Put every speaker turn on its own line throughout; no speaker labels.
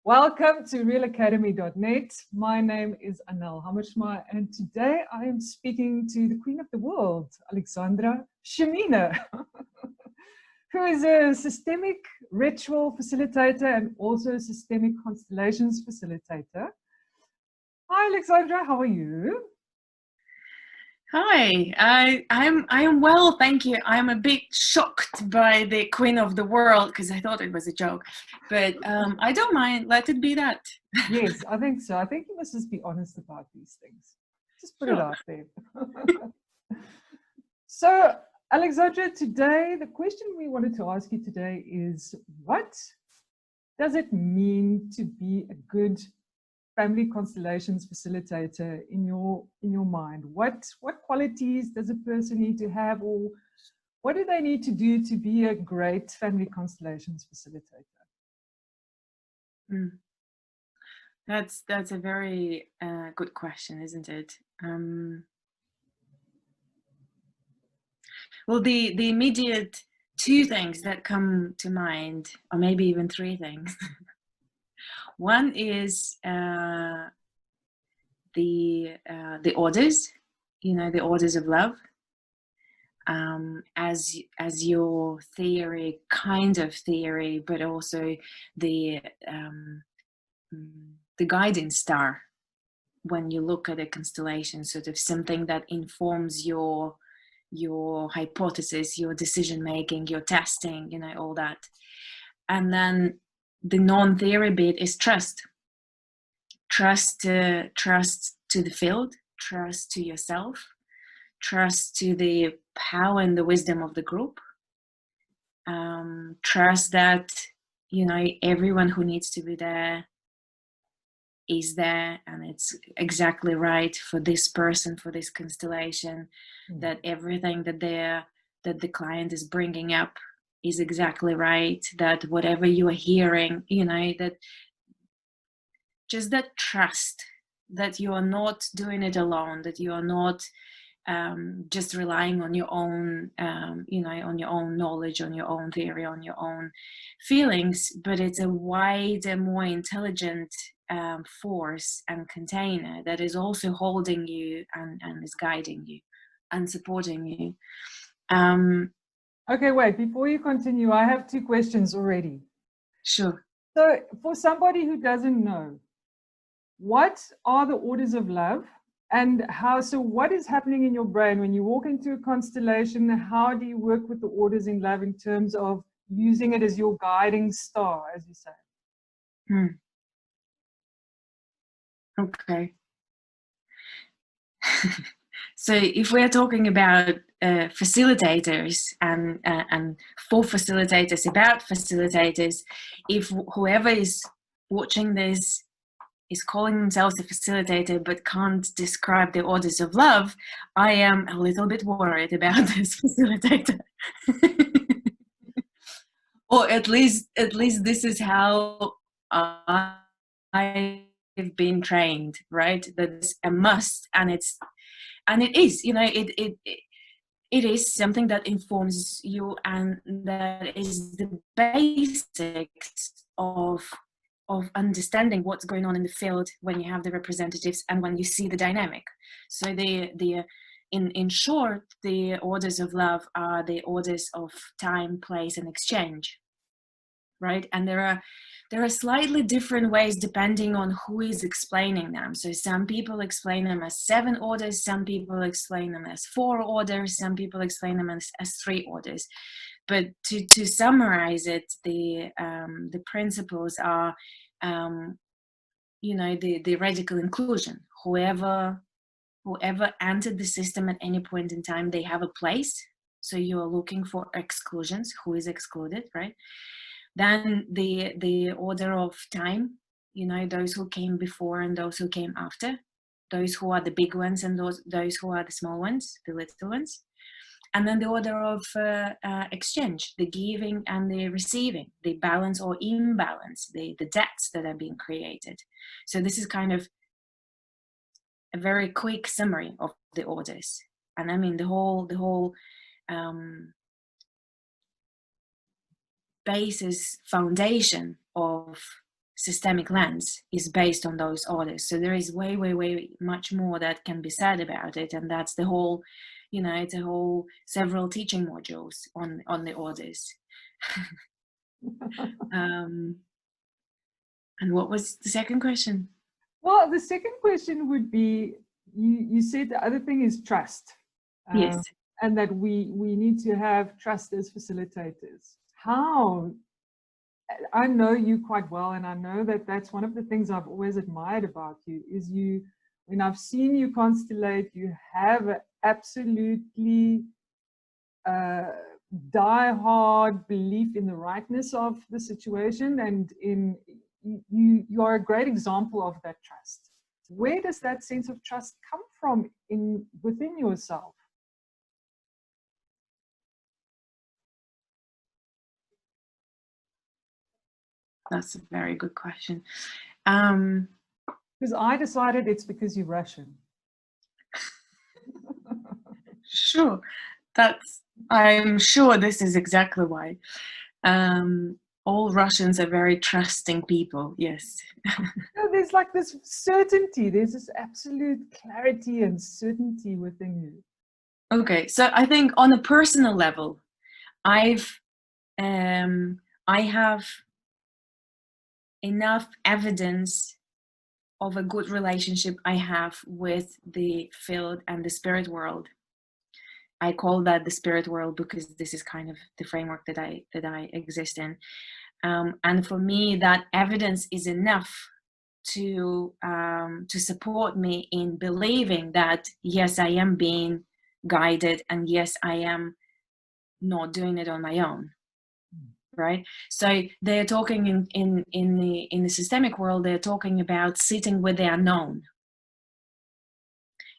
Welcome to realacademy.net. My name is Anel Hammersma, and today I am speaking to the Queen of the World, Aleksandra Shymina, who is a systemic ritual facilitator and also a systemic constellations facilitator. Hi, Aleksandra, how are you?
Hi, I am well, thank you. I'm a bit shocked by the Queen of the World because I thought it was a joke, but I don't mind. Let it be that.
Yes, I think so. I think you must just be honest about these things. Just put it out there. So, Aleksandra, today, the question we wanted to ask you today is, what does it mean to be a good family constellations facilitator in your mind? What qualities does a person need to have, or what do they need to do to be a great family constellations facilitator?
That's a very good question, isn't it? Well, the immediate two things that come to mind, or maybe even three things. One is the orders, the orders of love, as your theory, kind of theory, but also the guiding star. When you look at a constellation, sort of something that informs your hypothesis, your decision making, your testing, all that. And then the non-theory bit is trust. Trust to the field, trust to yourself, trust to the power and the wisdom of the group. Trust that everyone who needs to be there is there, and it's exactly right for this person, for this constellation. That everything that the client is bringing up is exactly right, that whatever you are hearing, that just that trust that you are not doing it alone, that you are not just relying on your own on your own knowledge, on your own theory, on your own feelings, but it's a wider, more intelligent force and container that is also holding you and is guiding you and supporting you.
Okay, wait, before you continue, I have two questions already.
Sure.
So for somebody who doesn't know, what are the orders of love, and so what is happening in your brain when you walk into a constellation? How do you work with the orders in love in terms of using it as your guiding star, as you say?
Okay. So if we're talking about facilitators and for facilitators, about facilitators, if whoever is watching this is calling themselves a facilitator but can't describe the orders of love, I am a little bit worried about this facilitator. Or at least this is how I've been trained, right? That's a must, and it is, it is something that informs you, and that is the basics of understanding what's going on in the field when you have the representatives and when you see the dynamic. So in short, the orders of love are the orders of time, place, and exchange, right? And there are slightly different ways depending on who is explaining them. So some people explain them as 7 orders, some people explain them as 4 orders, some people explain them as 3 orders. But to summarize it, the principles are, the radical inclusion. Whoever entered the system at any point in time, they have a place. So you are looking for exclusions, who is excluded, right? Then the order of time, those who came before and those who came after, those who are the big ones and those who are the small ones, the little ones. And then the order of exchange, the giving and the receiving, the balance or imbalance, the debts that are being created. So this is kind of a very quick summary of the orders. And I mean, the whole basis, foundation of systemic lens is based on those orders. So there is way, way, way much more that can be said about it, and that's the whole, you know, it's a whole several teaching modules on the orders. And what was the second question?
Well, the second question would be, you said the other thing is trust.
Yes.
And that we need to have trust as facilitators. How? I know you quite well, and I know that that's one of the things I've always admired about you, is you, when I've seen you constellate, you have an absolutely die-hard belief in the rightness of the situation, and you are a great example of that trust. Where does that sense of trust come from within yourself?
That's a very good question.
Because I decided it's because you're Russian.
Sure, I'm sure this is exactly why. All Russians are very trusting people, yes.
There's like this certainty, there's this absolute clarity and certainty within you.
Okay, so I think on a personal level, I have enough evidence of a good relationship I have with the field and the spirit world. I call that the spirit world because this is kind of the framework that I exist in. And for me, that evidence is enough to support me in believing that, yes, I am being guided, and yes, I am not doing it on my own. Right? So they're talking in the systemic world, they're talking about sitting with the unknown.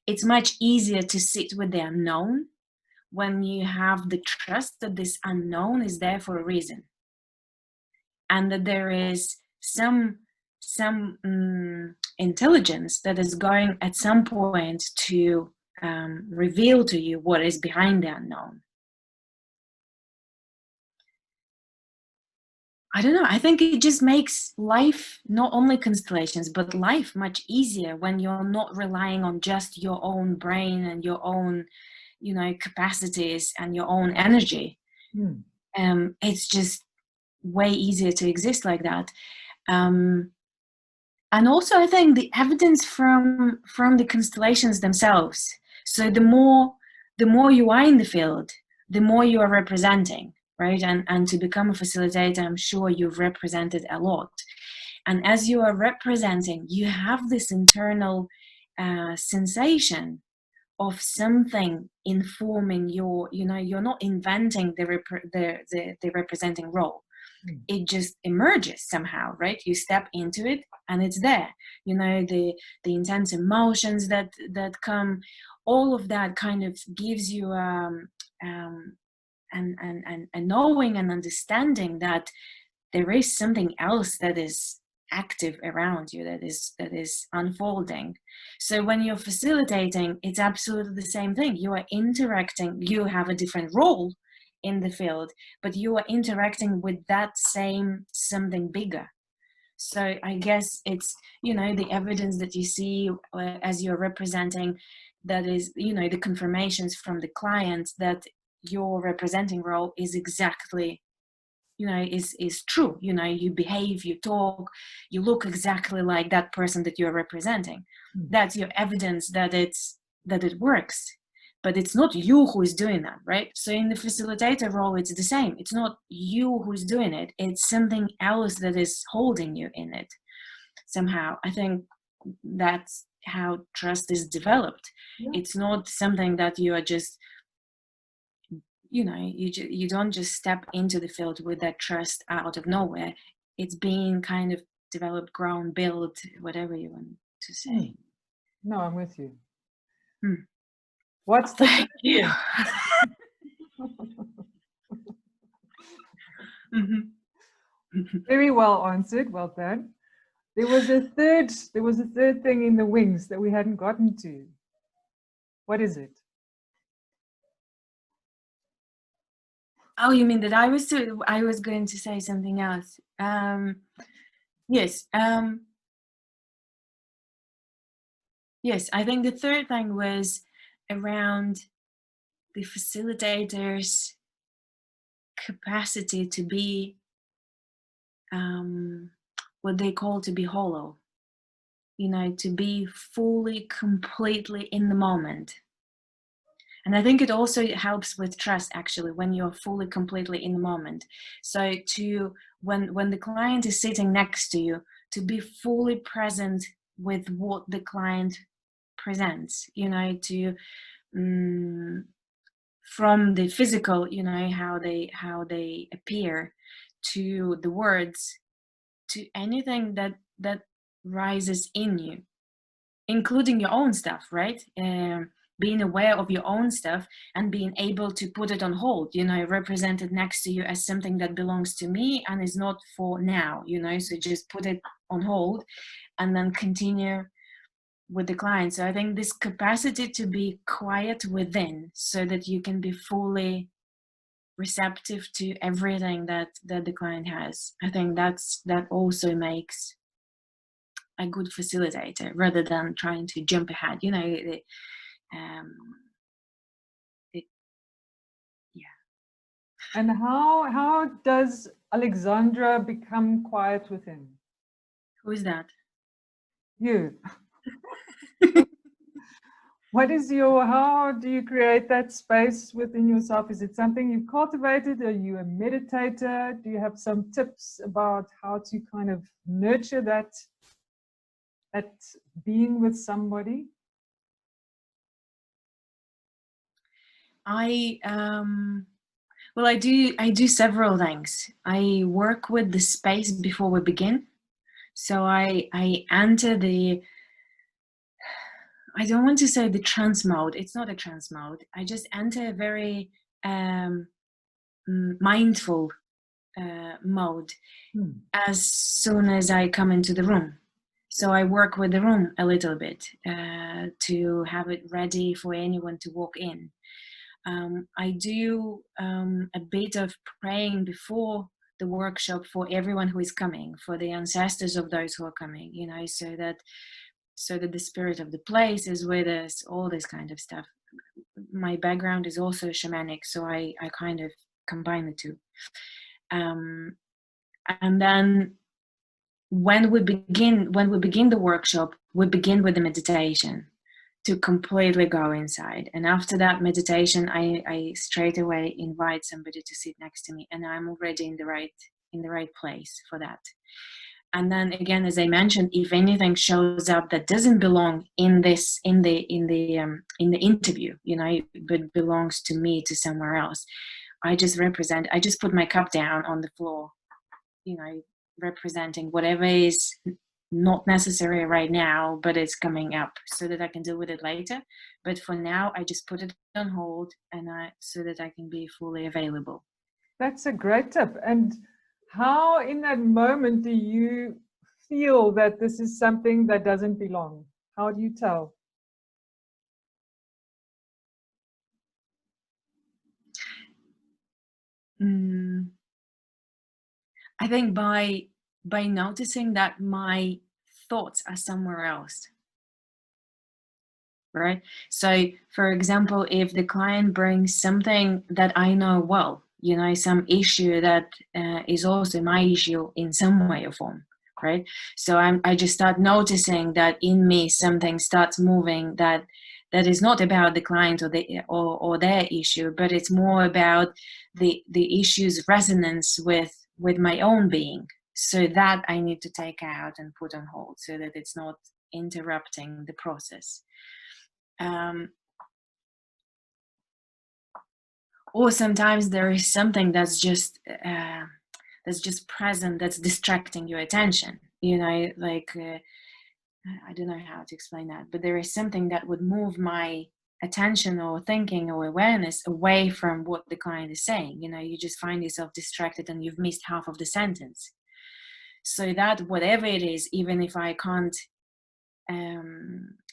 It's much easier to sit with the unknown when you have the trust that this unknown is there for a reason, and that there is some intelligence that is going at some point to reveal to you what is behind the unknown. I don't know, I think it just makes life, not only constellations, but life much easier when you're not relying on just your own brain and your own, you know, capacities and your own energy. It's just way easier to exist like that. And also I think the evidence from the constellations themselves. So the more you are in the field, the more you are representing. Right? And to become a facilitator, I'm sure you've represented a lot. And as you are representing, you have this internal sensation of something informing your, you know, you're not inventing the representing role. It just emerges somehow, right? You step into it and it's there. You know, the intense emotions that come, all of that kind of gives you and knowing and understanding that there is something else that is active around you, that is unfolding. So when you're facilitating, it's absolutely the same thing. You are interacting, you have a different role in the field, but you are interacting with that same something bigger. So I guess it's, you know, the evidence that you see as you're representing, that is, you know, the confirmations from the clients that your representing role is exactly, you know, is true. You know, you behave, you talk, you look exactly like that person that you're representing. That's your evidence that it works. But it's not you who is doing that, right? So in the facilitator role, it's the same. It's not you who's doing it. It's something else that is holding you in it somehow. I think that's how trust is developed. Yeah. It's not something that you are just, you know, you don't just step into the field with that trust out of nowhere. It's being kind of developed, grown, built, whatever you want to say.
No, I'm with you. What's the
Thank you.
Very well answered. Well done. There was a third thing in the wings that we hadn't gotten to. What is it?
Oh, you mean that I was going to say something else? Yes. Yes, I think the third thing was around the facilitator's capacity to be what they call to be hollow, to be fully, completely in the moment. And I think it also helps with trust, actually, when you're fully, completely in the moment. So when the client is sitting next to you, to be fully present with what the client presents, to from the physical, how they appear, to the words, to anything that rises in you, including your own stuff, right? Being aware of your own stuff and being able to put it on hold, represented next to you as something that belongs to me and is not for now, so just put it on hold and then continue with the client. So I think this capacity to be quiet within so that you can be fully receptive to everything that the client has, I think that also makes a good facilitator, rather than trying to jump ahead. Yeah.
And how does Aleksandra become quiet within?
Who is that?
You. How do you create that space within yourself? Is it something you've cultivated? Are you a meditator? Do you have some tips about how to kind of nurture that being with somebody?
I do several things. I work with the space before we begin. So I enter I don't want to say the trance mode. It's not a trance mode. I just enter a very mindful mode as soon as I come into the room. So I work with the room a little bit to have it ready for anyone to walk in. I do a bit of praying before the workshop for everyone who is coming, for the ancestors of those who are coming, so that the spirit of the place is with us, all this kind of stuff. My background is also shamanic, so I kind of combine the two. And then when we begin the workshop, we begin with the meditation to completely go inside. And after that meditation, I straight away invite somebody to sit next to me, and I'm already in the right place for that. And then again, as I mentioned, if anything shows up that doesn't belong in the interview, but belongs to me, to somewhere else, I just put my cup down on the floor, representing whatever is not necessary right now, but it's coming up, so that I can deal with it later. But for now, I just put it on hold, and so that I can be fully available.
That's a great tip. And how in that moment do you feel that this is something that doesn't belong? How do you tell?
I think by noticing that my thoughts are somewhere else, right? So, for example, if the client brings something that I know well, some issue that is also my issue in some way or form, right? So I just start noticing that in me something starts moving that is not about the client or their issue, but it's more about the issue's resonance with my own being. So that I need to take out and put on hold, so that it's not interrupting the process. Or sometimes there is something that's just present, that's distracting your attention, I don't know how to explain that, but there is something that would move my attention or thinking or awareness away from what the client is saying. You just find yourself distracted and you've missed half of the sentence. So that whatever it is, even if I can't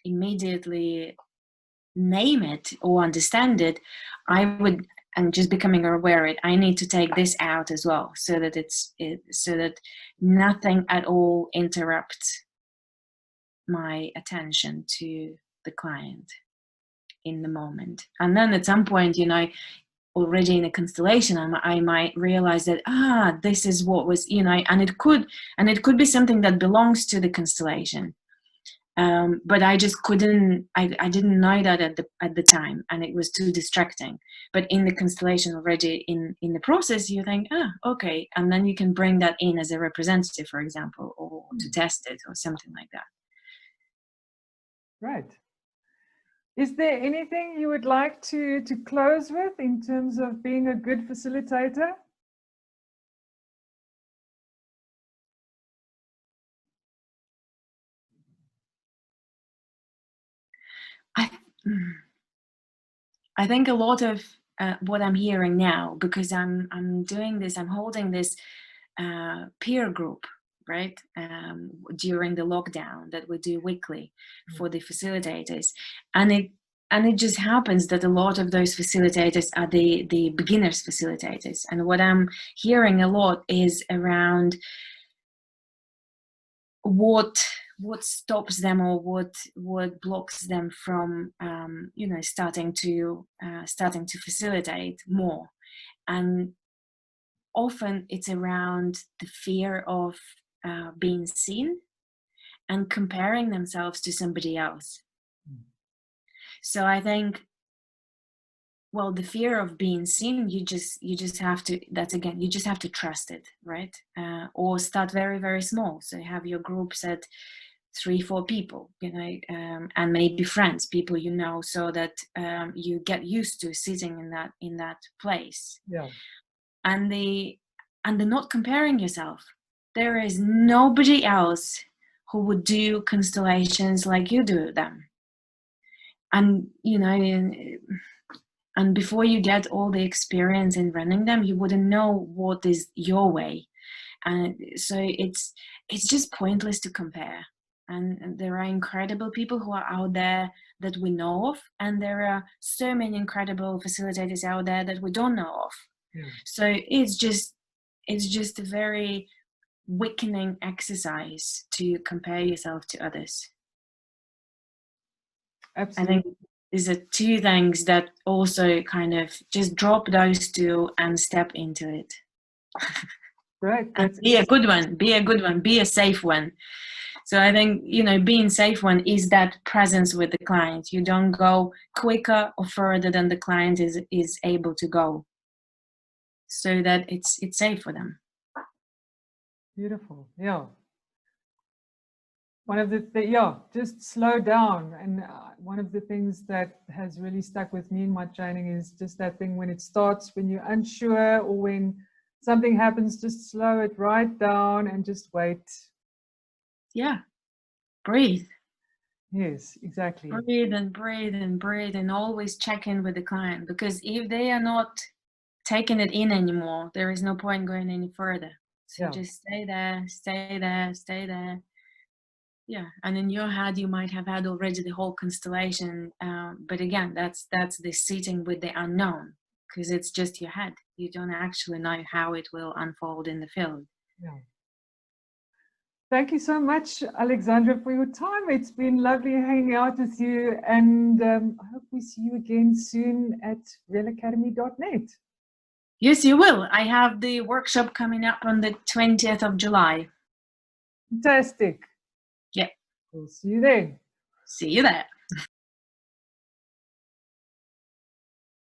immediately name it or understand it, I would and just becoming aware of it, I need to take this out as well, so that so that nothing at all interrupts my attention to the client in the moment. And then at some point, already in a constellation, I might realize that this is what was, and it could be something that belongs to the constellation. But I just couldn't, I didn't know that at the time, and it was too distracting. But in the constellation already, in the process, you think, okay, and then you can bring that in as a representative, for example, or to test it or something like that.
Right. Is there anything you would like to close with in terms of being a good facilitator?
I think a lot of what I'm hearing now, because I'm doing this, I'm holding this peer group, right, during the lockdown that we do weekly for the facilitators, and it just happens that a lot of those facilitators are the beginners facilitators, and what I'm hearing a lot is around what stops them, or what blocks them from starting to facilitate more. And often it's around the fear of being seen and comparing themselves to somebody else. So I think, well, the fear of being seen, you just have to, you just have to trust it, right? Or start very, very small. So have your groups at 3-4 people, and maybe friends, people so that you get used to sitting in that place.
Yeah.
And the not comparing yourself. There is nobody else who would do constellations like you do them. And and before you get all the experience in running them, you wouldn't know what is your way. And so it's just pointless to compare. And there are incredible people who are out there that we know of, and there are so many incredible facilitators out there that we don't know of. Yeah. So it's just a very weakening exercise to compare yourself to others.
Absolutely.
I think these are two things that also kind of just drop those two and step into it.
Right.
And be a good one, be a safe one. So I think, being safe one is that presence with the client. You don't go quicker or further than the client is able to go, so that it's safe for them.
Beautiful. Yeah. One of the just slow down. And one of the things that has really stuck with me in my training is just that thing when it starts, when you're unsure or when something happens, just slow it right down and just wait.
Yeah. Breathe.
Yes, exactly.
Breathe and breathe and breathe, and always check in with the client, because if they are not taking it in anymore, there is no point going any further. So just stay there, stay there, stay there. Yeah, and in your head you might have had already the whole constellation, but again, that's the sitting with the unknown, because it's just your head. You don't actually know how it will unfold in the field.
Yeah. Thank you so much, Aleksandra, for your time. It's been lovely hanging out with you, and I hope we see you again soon at realacademy.net.
Yes, you will. I have the workshop coming up on the 20th of July.
Fantastic.
Yeah.
We'll see you there.
See you there.